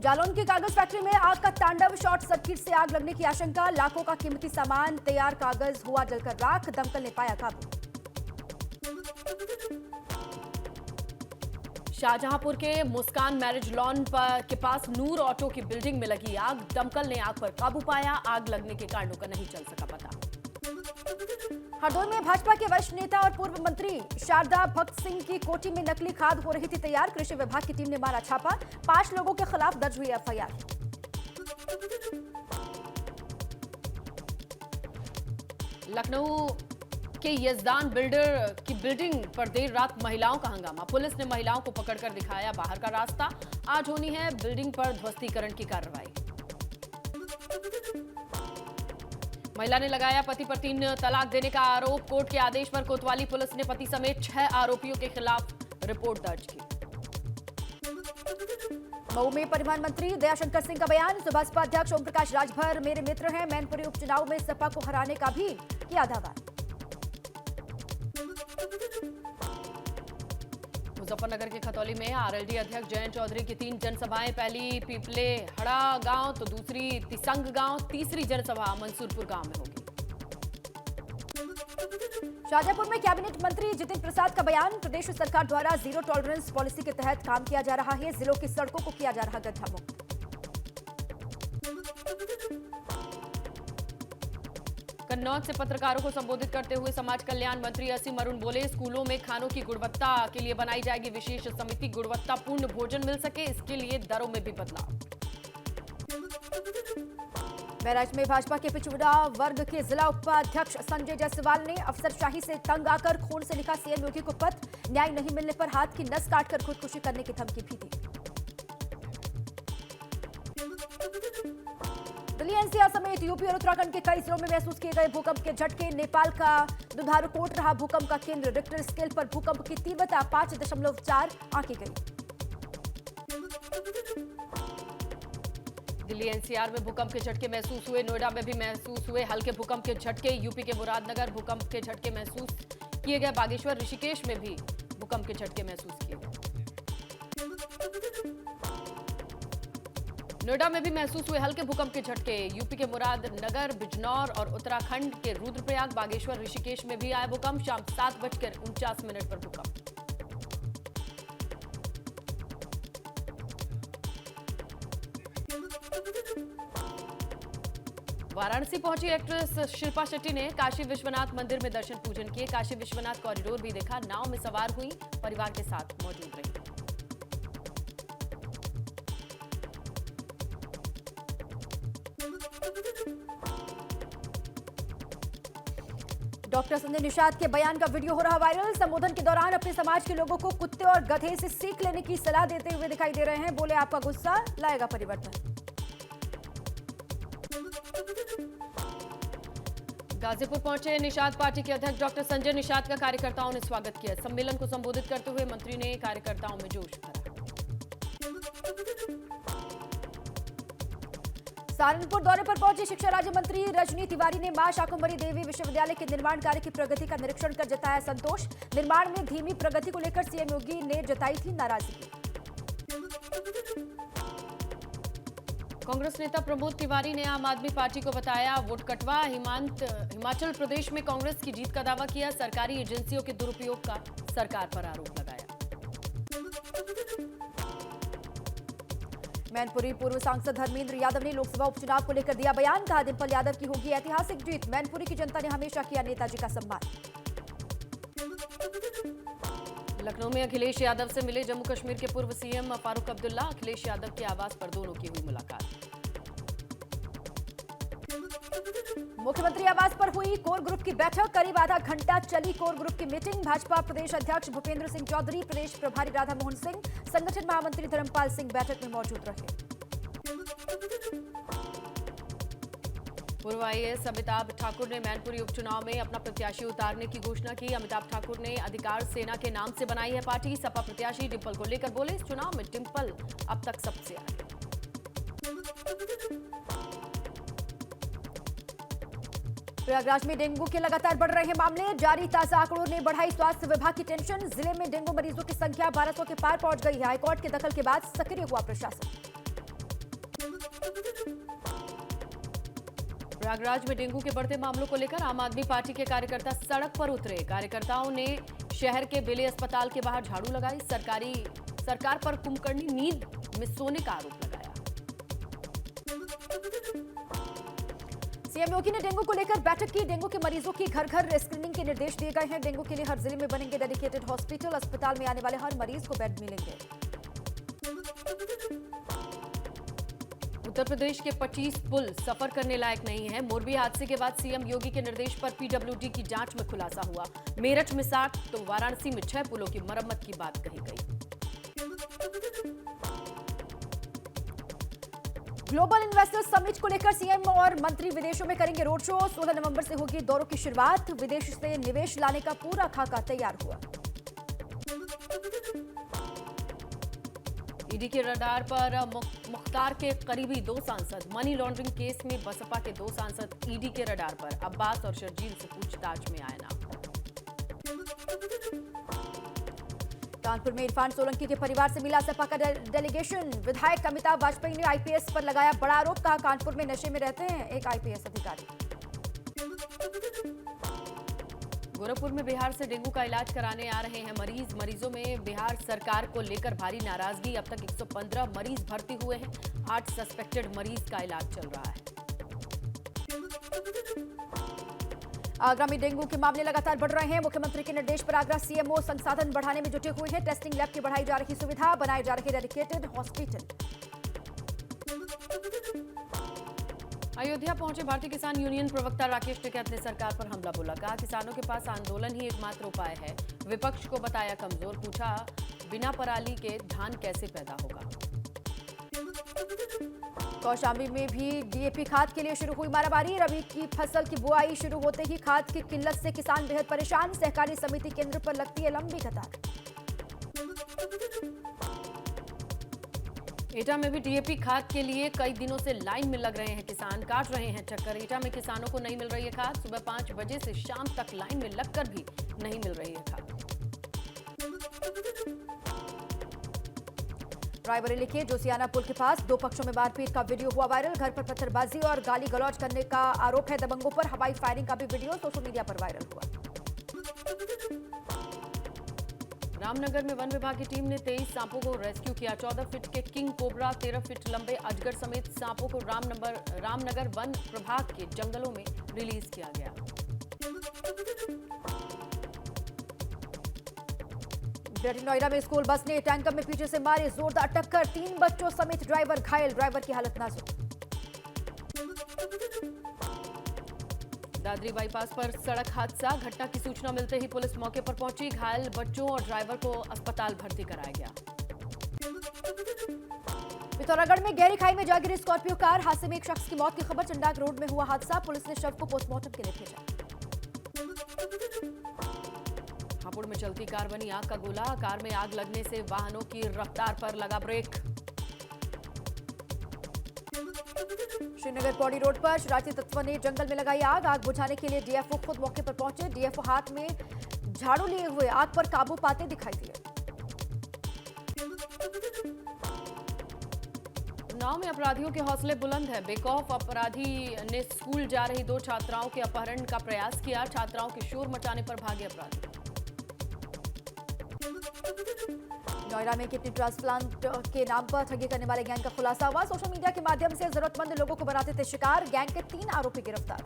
जालौन की कागज फैक्ट्री में आग का तांडव, शॉर्ट सर्किट से आग लगने की आशंका। लाखों का कीमती सामान, तैयार कागज हुआ जलकर राख, दमकल ने पाया काबू। शाहजहांपुर के मुस्कान मैरिज लॉन के पास नूर ऑटो की बिल्डिंग में लगी आग, दमकल ने आग पर काबू पाया। आग लगने के कारणों का नहीं चल सका पता। हरदोई में भाजपा के वरिष्ठ नेता और पूर्व मंत्री शारदा भक्त सिंह की कोठी में नकली खाद हो रही थी तैयार। कृषि विभाग की टीम ने मारा छापा, 5 लोगों के खिलाफ दर्ज हुई एफआईआर। लखनऊ के यजदान बिल्डर की बिल्डिंग पर देर रात महिलाओं का हंगामा। पुलिस ने महिलाओं को पकड़कर दिखाया बाहर का रास्ता। आज होनी है बिल्डिंग पर ध्वस्तीकरण की कार्रवाई। महिला ने लगाया पति पर 3 तलाक देने का आरोप। कोर्ट के आदेश पर कोतवाली पुलिस ने पति समेत 6 आरोपियों के खिलाफ रिपोर्ट दर्ज की। मऊ में परिवहन मंत्री दयाशंकर सिंह का बयान। बसपा अध्यक्ष ओम प्रकाश राजभर मेरे मित्र हैं। मैनपुरी उपचुनाव में सपा को हराने का भी किया दावा। मुजफ्फरनगर के खतौली में आरएलडी अध्यक्ष जयंत चौधरी की 3 जनसभाएं। पहली पीपले हड़ा गांव तो दूसरी तिसंग गांव, तीसरी जनसभा मंसूरपुर गांव में होगी। शाहजहांपुर में कैबिनेट मंत्री जितिन प्रसाद का बयान। प्रदेश सरकार द्वारा जीरो टॉलरेंस पॉलिसी के तहत काम किया जा रहा है। जिलों की सड़कों को किया जा रहा गड्ढा मुक्त। कन्नौज से पत्रकारों को संबोधित करते हुए समाज कल्याण मंत्री असीम अरुण बोले, स्कूलों में खानों की गुणवत्ता के लिए बनाई जाएगी विशेष समिति। गुणवत्तापूर्ण भोजन मिल सके, इसके लिए दरों में भी बदलाव। महराज में भाजपा के पिछड़ा वर्ग के जिला उपाध्यक्ष संजय जायसवाल ने अफसरशाही से तंग आकर खून से लिखा सीएम योगी को पत्र। न्याय नहीं मिलने पर हाथ की नस काटकर खुदकुशी करने की धमकी भी दी। दिल्ली एनसीआर समेत यूपी और उत्तराखंड के कई जिलों में महसूस किए गए भूकंप के झटके। नेपाल का दुधारू कोट रहा भूकंप का केंद्र। रिक्टर स्केल पर भूकंप की तीव्रता 5.4 आंकी गई। दिल्ली एनसीआर में भूकंप के झटके महसूस हुए। नोएडा में भी महसूस हुए हल्के भूकंप के झटके। यूपी के मुरादनगर भूकंप के झटके महसूस किए गए। बागेश्वर ऋषिकेश में भी भूकंप के झटके महसूस किए गए। नोएडा में भी महसूस हुए हल्के भूकंप के झटके। यूपी के मुरादनगर, बिजनौर और उत्तराखंड के रुद्रप्रयाग, बागेश्वर, ऋषिकेश में भी आया भूकंप। शाम 7:49 पर भूकंप। वाराणसी पहुंची एक्ट्रेस शिल्पा शेट्टी ने काशी विश्वनाथ मंदिर में दर्शन पूजन किए। काशी विश्वनाथ कॉरिडोर भी देखा। नाव में सवार हुई, परिवार के साथ मौजूद रही। डॉक्टर संजय निषाद के बयान का वीडियो हो रहा वायरल। संबोधन के दौरान अपने समाज के लोगों को कुत्ते और गधे से सीख लेने की सलाह देते हुए दिखाई दे रहे हैं। बोले, आपका गुस्सा लाएगा परिवर्तन। गाजीपुर पहुंचे निषाद पार्टी के अध्यक्ष डॉक्टर संजय निषाद का कार्यकर्ताओं ने स्वागत किया। सम्मेलन को संबोधित करते हुए मंत्री ने कार्यकर्ताओं में जोश भरा। सहारनपुर दौरे पर पहुंची शिक्षा राज्य मंत्री रजनी तिवारी ने मां शाकुंभरी देवी विश्वविद्यालय के निर्माण कार्य की प्रगति का निरीक्षण कर जताया संतोष। निर्माण में धीमी प्रगति को लेकर सीएम योगी ने जताई थी नाराजगी। कांग्रेस नेता प्रमोद तिवारी ने आम आदमी पार्टी को बताया वोट कटवा। हिमाचल प्रदेश में कांग्रेस की जीत का दावा किया। सरकारी एजेंसियों के दुरुपयोग का सरकार पर आरोप लगाया। मैनपुरी पूर्व सांसद धर्मेंद्र यादव ने लोकसभा उपचुनाव को लेकर दिया बयान। कहा, डिंपल यादव की होगी ऐतिहासिक जीत। मैनपुरी की जनता ने हमेशा किया नेताजी का सम्मान। लखनऊ में अखिलेश यादव से मिले जम्मू कश्मीर के पूर्व सीएम फारूक अब्दुल्ला। अखिलेश यादव के आवास पर दोनों की हुई मुलाकात। मुख्यमंत्री आवास पर हुई कोर ग्रुप की बैठक। करीब आधा घंटा चली कोर ग्रुप की मीटिंग। भाजपा प्रदेश अध्यक्ष भूपेंद्र सिंह चौधरी, प्रदेश प्रभारी राधा मोहन सिंह, संगठन महामंत्री धर्मपाल सिंह बैठक में मौजूद रहे। पूर्व आईएएस अमिताभ ठाकुर ने मैनपुरी उपचुनाव में अपना प्रत्याशी उतारने की घोषणा की। अमिताभ ठाकुर ने अधिकार सेना के नाम से बनाई है पार्टी। सपा प्रत्याशी डिंपल को लेकर बोले, इस चुनाव में डिंपल अब तक सबसे आगे। प्रयागराज में डेंगू के लगातार बढ़ रहे मामले। जारी ताजा आंकड़ों ने बढ़ाई स्वास्थ्य विभाग की टेंशन। जिले में डेंगू मरीजों की संख्या 1200 के पार पहुंच गई है। हाईकोर्ट के दखल के बाद सक्रिय हुआ प्रशासन। प्रयागराज में डेंगू के बढ़ते मामलों को लेकर आम आदमी पार्टी के कार्यकर्ता सड़क पर उतरे। कार्यकर्ताओं ने शहर के बेले अस्पताल के बाहर झाड़ू लगाई। सरकार पर कुंभकर्णी नींद में सोने का आरोप लगाया। सीएम योगी ने डेंगू को लेकर बैठक की। डेंगू के मरीजों की घर घर स्क्रीनिंग के निर्देश दिए गए हैं। डेंगू के लिए हर जिले में बनेंगे डेडिकेटेड हॉस्पिटल। अस्पताल में आने वाले हर मरीज को बेड मिलेंगे। उत्तर प्रदेश के 25 पुल सफर करने लायक नहीं है। मोरबी हादसे के बाद सीएम योगी के निर्देश पर पीडब्ल्यूडी की जांच में खुलासा हुआ। मेरठ में 60 तो वाराणसी में 6 पुलों की मरम्मत की बात कही गई। ग्लोबल इन्वेस्टर्स समिट को लेकर सीएम और मंत्री विदेशों में करेंगे रोड शो। 16 नवंबर से होगी दौरों की शुरुआत। विदेश से निवेश लाने का पूरा खाका तैयार हुआ। ईडी के रडार पर मुख्तार के करीबी 2 सांसद। मनी लॉन्ड्रिंग केस में बसपा के 2 सांसद ईडी के रडार पर। अब्बास और शर्जील से पूछताछ में आए नाम। कानपुर में इरफान सोलंकी के परिवार से मिला सपा का डेलीगेशन। विधायक अमिताभ वाजपेयी ने आईपीएस पर लगाया बड़ा आरोप। कहा कानपुर में नशे में रहते हैं एक आईपीएस अधिकारी। गोरखपुर में बिहार से डेंगू का इलाज कराने आ रहे हैं मरीजों में बिहार सरकार को लेकर भारी नाराजगी। अब तक 115 मरीज भर्ती हुए हैं। 8 सस्पेक्टेड मरीज का इलाज चल रहा है। आगरा में डेंगू के मामले लगातार बढ़ रहे हैं। मुख्यमंत्री के निर्देश पर आगरा सीएमओ संसाधन बढ़ाने में जुटे हुए हैं। टेस्टिंग लैब की बढ़ाई जा रही सुविधा। बनाए जा रहे डेडिकेटेड हॉस्पिटल। अयोध्या पहुंचे भारतीय किसान यूनियन प्रवक्ता राकेश टिकैत ने सरकार पर हमला बोला। कहा किसानों के पास आंदोलन ही एकमात्र उपाय है। विपक्ष को बताया कमजोर। पूछा बिना पराली के धान कैसे पैदा होगा। कौशाम्बी में भी डीएपी खाद के लिए शुरू हुई मारामारी। रबी की फसल की बुआई शुरू होते ही खाद की किल्लत से किसान बेहद परेशान। सहकारी समिति केंद्र पर लगती है लंबी कतार। एटा में भी डीएपी खाद के लिए कई दिनों से लाइन में लग रहे हैं किसान। काट रहे हैं चक्कर। एटा में किसानों को नहीं मिल रही है खाद। सुबह 5 बजे से शाम तक लाइन में लगकर भी नहीं मिल रही है खाद। रायबरेली के जोसियाना पुल के पास 2 पक्षों में मारपीट का वीडियो हुआ वायरल। घर पर पत्थरबाजी और गाली गलौज करने का आरोप है दबंगों पर। हवाई फायरिंग का भी वीडियो सोशल मीडिया पर वायरल हुआ। रामनगर में वन विभाग की टीम ने 23 सांपों को रेस्क्यू किया। 14 फीट के किंग कोबरा, 13 फीट लंबे अजगर समेत सांपों को रामनगर वन प्रभाग के जंगलों में रिलीज किया गया। ग्रेटर नोएडा में स्कूल बस ने टैंकर में पीछे से मारी जोरदार टक्कर। 3 बच्चों समेत ड्राइवर घायल। ड्राइवर की हालत नाजुक। दादरी बाईपास पर सड़क हादसा। घटना की सूचना मिलते ही पुलिस मौके पर पहुंची। घायल बच्चों और ड्राइवर को अस्पताल भर्ती कराया गया। पिथौरागढ़ में गहरी खाई में जा गिरी स्कॉर्पियो कार। हादसे में एक शख्स की मौत की खबर। चंडाक रोड में हुआ हादसा। पुलिस ने शव को पोस्टमार्टम के लिए भेजा। हापुड़ में चलती कार बनी आग का गोला। कार में आग लगने से वाहनों की रफ्तार पर लगा ब्रेक। श्रीनगर पौड़ी रोड पर शरारती तत्वों ने जंगल में लगाई आग। आग बुझाने के लिए डीएफओ खुद मौके पर पहुंचे। डीएफओ हाथ में झाड़ू लिए हुए आग पर काबू पाते दिखाई दिए। उन्नाव में अपराधियों के हौसले बुलंद है। बेखौफ अपराधी ने स्कूल जा रही 2 छात्राओं के अपहरण का प्रयास किया। छात्राओं के शोर मचाने पर भागे अपराधी। नोएडा में किडनी ट्रांसप्लांट के नाम पर ठगी करने वाले गैंग का खुलासा हुआ। सोशल मीडिया के माध्यम से जरूरतमंद लोगों को बनाते थे शिकार। गैंग के 3 आरोपी गिरफ्तार।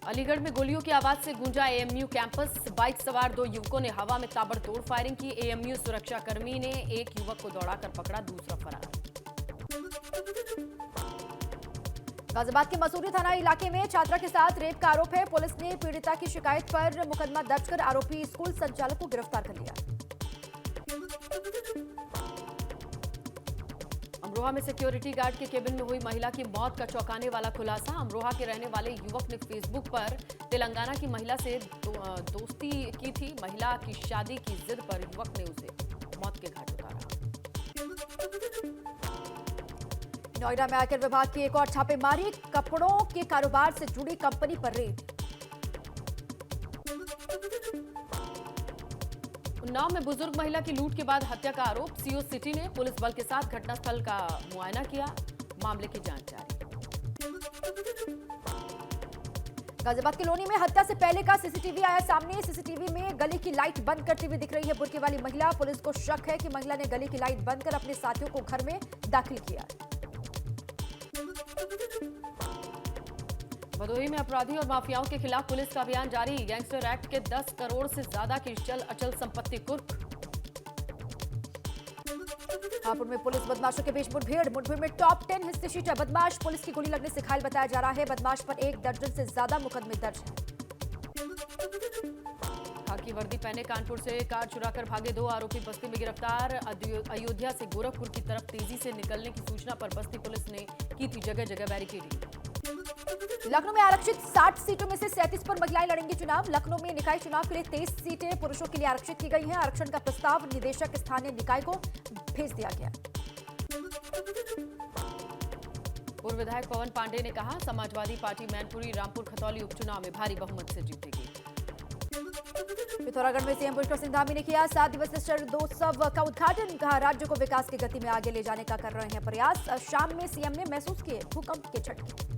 अलीगढ़ में गोलियों की आवाज से गूंजा एएमयू कैंपस। बाइक सवार 2 युवकों ने हवा में ताबड़तोड़ फायरिंग की। एएमयू सुरक्षाकर्मी ने एक युवक को दौड़ाकर पकड़ा, दूसरा फरार। गाजियाबाद के मसूरी थाना इलाके में छात्रा के साथ रेप का आरोप है। पुलिस ने पीड़िता की शिकायत पर मुकदमा दर्ज कर आरोपी स्कूल संचालक को गिरफ्तार कर लिया। अमरोहा में सिक्योरिटी गार्ड के केबिन में हुई महिला की मौत का चौंकाने वाला खुलासा। अमरोहा के रहने वाले युवक ने फेसबुक पर तेलंगाना की महिला से दोस्ती की थी। महिला की शादी की जिद पर युवक ने उसे मौत के घाट उतारा। नोएडा में आयकर विभाग की एक और छापेमारी। कपड़ों के कारोबार से जुड़ी कंपनी पर रेड। उन्नाव में बुजुर्ग महिला की लूट के बाद हत्या का आरोप। सीओ सिटी ने पुलिस बल के साथ घटनास्थल का मुआयना किया। मामले की जांच जारी। गाजियाबाद की लोनी में हत्या से पहले का सीसीटीवी आया सामने। सीसीटीवी में गली की लाइट बंद करती हुई दिख रही है बुर्के वाली महिला। पुलिस को शक है कि महिला ने गली की लाइट बंद कर अपने साथियों को घर में दाखिल किया। भदोही में अपराधी और माफियाओं के खिलाफ पुलिस का अभियान जारी। गैंगस्टर एक्ट के 10 करोड़ से ज्यादा की चल अचल संपत्ति कुर्क। हापुड़ में पुलिस बदमाशों के बीच मुठभेड़ में टॉप 10 हिस्से शीटर बदमाश। पुलिस की गोली लगने से घायल बताया जा रहा है। बदमाश पर 1 दर्जन से ज्यादा मुकदमे दर्ज है। खाकी वर्दी पहने कानपुर से कार चुराकर भागे 2 आरोपी बस्ती में गिरफ्तार। अयोध्या से गोरखपुर की तरफ तेजी से निकलने की सूचना पर बस्ती पुलिस ने की थी जगह जगह बैरिकेडिंग। लखनऊ में आरक्षित 60 सीटों में से 37 पर महिलाएं लड़ेंगी चुनाव। लखनऊ में निकाय चुनाव के लिए 23 सीटें पुरुषों के लिए आरक्षित की गई हैं। आरक्षण का प्रस्ताव निदेशक स्थानीय निकाय को भेज दिया गया। पूर्व विधायक पवन पांडे ने कहा, समाजवादी पार्टी मैनपुरी रामपुर खतौली उपचुनाव में भारी बहुमत से जीतेगी। पिथौरागढ़ में सीएम पुष्कर सिंह धामी ने किया 7 दिवसीय शरदोत्सव का उद्घाटन। कहा, राज्य को विकास की गति में आगे ले जाने का कर रहे हैं प्रयास। शाम में सीएम ने महसूस किए भूकंप के झटके।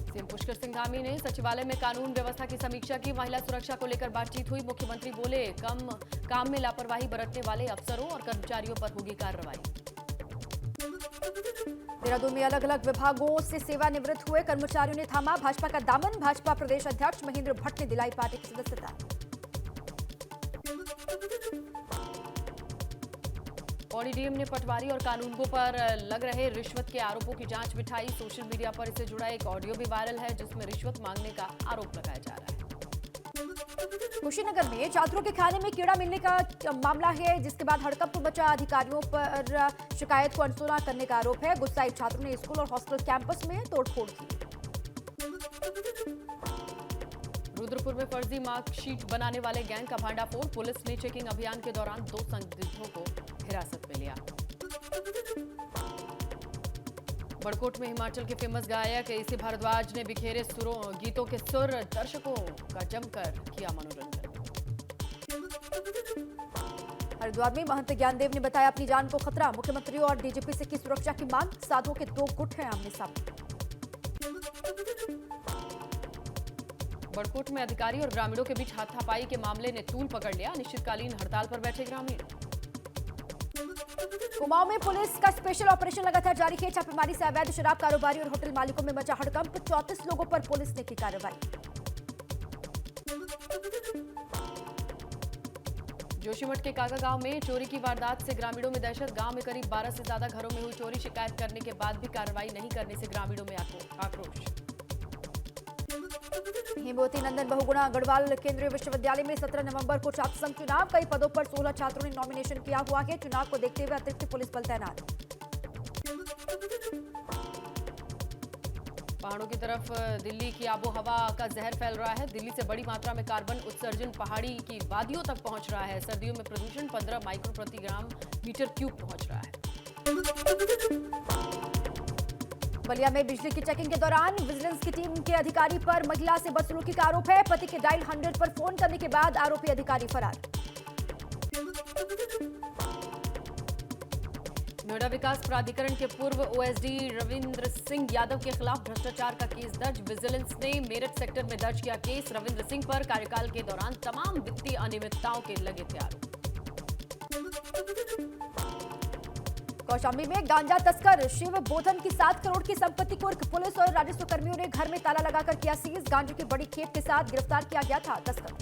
सीएम पुष्कर सिंह धामी ने सचिवालय में कानून व्यवस्था की समीक्षा की। महिला सुरक्षा को लेकर बातचीत हुई। मुख्यमंत्री बोले, काम में लापरवाही बरतने वाले अफसरों और कर्मचारियों पर होगी कार्रवाई। देहरादून में अलग अलग विभागों से सेवानिवृत्त हुए कर्मचारियों ने थामा भाजपा का दामन। भाजपा प्रदेश अध्यक्ष महेंद्र भट्ट ने दिलाई पार्टी की सदस्यता। पौड़ी डीएम ने पटवारी और कानूनगों पर लग रहे रिश्वत के आरोपों की जांच बिठाई। सोशल मीडिया पर इसे जुड़ा एक ऑडियो भी वायरल है जिसमें रिश्वत मांगने का आरोप लगाया जा रहा है। कुशीनगर में छात्रों के खाने में कीड़ा मिलने का मामला है, जिसके बाद हड़कंप मचा। अधिकारियों पर शिकायत को अनसुना करने का आरोप है। गुस्साए छात्रों ने स्कूल और हॉस्टल कैंपस में तोड़फोड़ की। रुद्रपुर में फर्जी मार्कशीट बनाने वाले गैंग का भांडाफोड़। पुलिस ने चेकिंग अभियान के दौरान 2 संदिग्धों को हिरासत में लिया। बड़कोट में हिमाचल के फेमस गायक एसी भारद्वाज ने बिखेरे गीतों के सुर। दर्शकों का जमकर किया मनोरंजन। हरिद्वार में महंत ज्ञानदेव ने बताया अपनी जान को खतरा। मुख्यमंत्री और डीजीपी से की सुरक्षा की मांग। साधुओं के 2 गुट हैं आमने सामने। बड़कोट में अधिकारी और ग्रामीणों के बीच हाथापाई के मामले ने तूल पकड़ लिया। अनिश्चितकालीन हड़ताल पर बैठे ग्रामीण। कुमाऊं में पुलिस का स्पेशल ऑपरेशन लगातार जारी है। छापेमारी से अवैध शराब कारोबारी और होटल मालिकों में मचा हड़कंप। 34 लोगों पर पुलिस ने की कार्रवाई। जोशीमठ के काका गांव में चोरी की वारदात से ग्रामीणों में दहशत। गांव में करीब 12 से ज्यादा घरों में हुई चोरी। शिकायत करने के बाद भी कार्रवाई नहीं करने से ग्रामीणों में आक्रोश। हेमवती नंदन बहुगुणा गढ़वाल केंद्रीय विश्वविद्यालय में 17 नवंबर को छात्र संघ चुनाव। कई पदों पर 16 छात्रों ने नॉमिनेशन किया हुआ है। चुनाव को देखते हुए अतिरिक्त पुलिस बल तैनात। पहाड़ों की तरफ दिल्ली की आबोहवा का जहर फैल रहा है। दिल्ली से बड़ी मात्रा में कार्बन उत्सर्जन पहाड़ी की वादियों तक पहुंच रहा है। सर्दियों में प्रदूषण 15 माइक्रो प्रति ग्राम मीटर क्यूब पहुंच रहा है। बलिया में बिजली की चेकिंग के दौरान विजिलेंस की टीम के अधिकारी पर महिला से बदसलूकी का आरोप है। पति के डायल 100 पर फोन करने के बाद आरोपी अधिकारी फरार। नोएडा विकास प्राधिकरण के पूर्व ओएसडी रविंद्र सिंह यादव के खिलाफ भ्रष्टाचार का केस दर्ज। विजिलेंस ने मेरठ सेक्टर में दर्ज किया केस। रविंद्र सिंह पर कार्यकाल के दौरान तमाम वित्तीय अनियमितताओं के लगे थे आरोप। कौशाम्बी में गांजा तस्कर शिव बोधन की 7 करोड़ की संपत्ति कुर्क। पुलिस और राजस्व कर्मियों ने घर में ताला लगाकर किया सीज। गांजे की बड़ी खेप के साथ गिरफ्तार किया गया था तस्कर।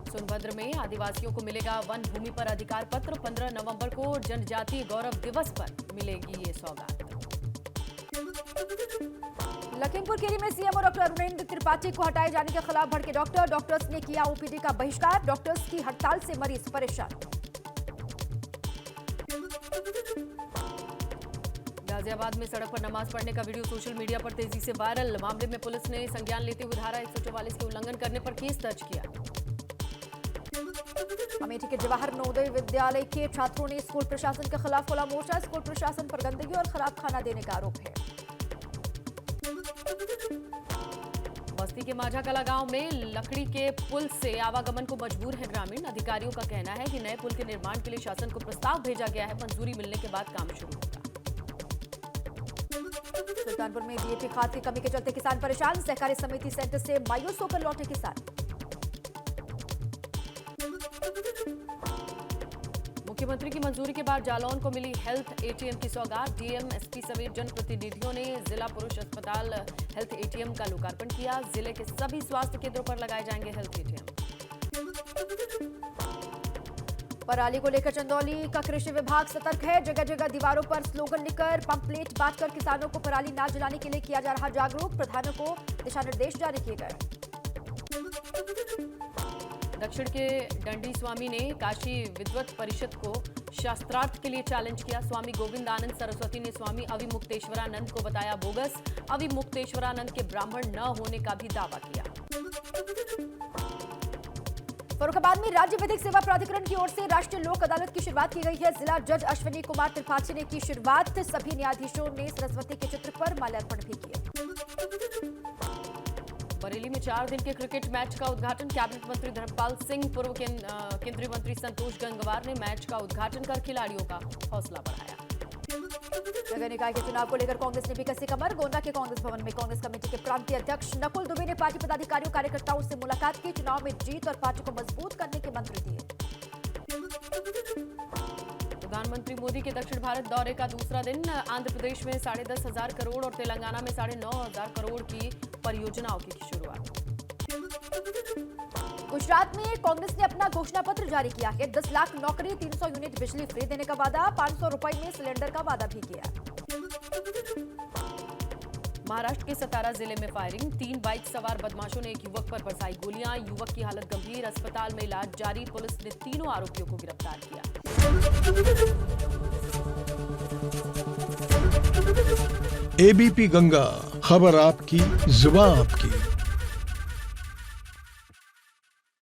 सोनभद्र में आदिवासियों को मिलेगा वन भूमि पर अधिकार पत्र। 15 नवंबर को जनजातीय गौरव दिवस पर मिलेगी ये सौगात। लखीमपुर खीरी में सीएम और डॉक्टर अरुणेंद्र त्रिपाठी को हटाए जाने के खिलाफ भड़के डॉक्टर। डॉक्टर्स ने किया ओपीडी का बहिष्कार। डॉक्टर्स की हड़ताल से मरीज परेशान। गाजियाबाद में सड़क पर नमाज पढ़ने का वीडियो सोशल मीडिया पर तेजी से वायरल। मामले में पुलिस ने संज्ञान लेते हुए धारा 144 के उल्लंघन करने पर केस दर्ज किया। अमेठी के जवाहर नवोदय विद्यालय के छात्रों ने स्कूल प्रशासन के खिलाफ खोला मोर्चा। स्कूल प्रशासन पर गंदगी और खराब खाना देने का आरोप है। बस्ती के माझा कला गांव में लकड़ी के पुल से आवागमन को मजबूर है ग्रामीण। अधिकारियों का कहना है कि नए पुल के निर्माण के लिए शासन को प्रस्ताव भेजा गया है। मंजूरी मिलने के बाद काम शुरू होगा। सुल्तानपुर में डीएपी खाद की कमी के चलते किसान परेशान। सहकारी समिति सेंटर से मायूस होकर लौटे किसान। मुख्यमंत्री की मंजूरी के बाद जालौन को मिली हेल्थ एटीएम की सौगात। डीएम, एसपी समेत जनप्रतिनिधियों ने जिला पुरुष अस्पताल हेल्थ एटीएम का लोकार्पण किया। जिले के सभी स्वास्थ्य केंद्रों पर लगाए जाएंगे हेल्थ एटीएम। पराली को लेकर चंदौली का कृषि विभाग सतर्क है। जगह जगह दीवारों पर स्लोगन लिखकर पंपलेट बांटकर किसानों को पराली न जलाने के लिए किया जा रहा जागरूक। प्रधानों को दिशा निर्देश जारी किए गए। दक्षिण के दंडी स्वामी ने काशी विद्वत परिषद को शास्त्रार्थ के लिए चैलेंज किया। स्वामी गोविंदानंद सरस्वती ने स्वामी अविमुक्तेश्वरानंद को बताया बोगस। अविमुक्तेश्वरानंद के ब्राह्मण न होने का भी दावा किया। फर्रुखाबाद में राज्य विधिक सेवा प्राधिकरण की ओर से राष्ट्रीय लोक अदालत की शुरुआत की गई है। जिला जज अश्विनी कुमार त्रिपाठी ने की शुरुआत। सभी न्यायाधीशों ने सरस्वती के चित्र पर माल्यार्पण भी किया। बरेली में 4 दिन के क्रिकेट मैच का उद्घाटन। कैबिनेट मंत्री धर्मपाल सिंह, पूर्व केंद्रीय मंत्री संतोष गंगवार ने मैच का उद्घाटन कर खिलाड़ियों का हौसला बढ़ाया। नगर निकाय के चुनाव को लेकर कांग्रेस ने भी कसी कमर। गोंडा के कांग्रेस भवन में कांग्रेस कमेटी के प्रांतीय अध्यक्ष नकुल दुबे ने पार्टी पदाधिकारियों कार्यकर्ताओं से मुलाकात की। चुनाव में जीत और पार्टी को मजबूत करने के मंत्र दिए। प्रधानमंत्री मोदी के दक्षिण भारत दौरे का दूसरा दिन। आंध्र प्रदेश में 10,500 करोड़ और तेलंगाना में 9,500 करोड़ की परियोजनाओं की शुरुआत। गुजरात में कांग्रेस ने अपना घोषणा पत्र जारी किया है। 10 लाख नौकरी, 300 यूनिट बिजली फ्री देने का वादा, 500 रुपए में सिलेंडर का वादा भी किया। महाराष्ट्र के सतारा जिले में फायरिंग। 3 बाइक सवार बदमाशों ने एक युवक पर बरसाई गोलियां। युवक की हालत गंभीर, अस्पताल में इलाज जारी। पुलिस ने तीनों आरोपियों को गिरफ्तार किया। एबीपी गंगा, खबर आपकी, जुबान आपकी।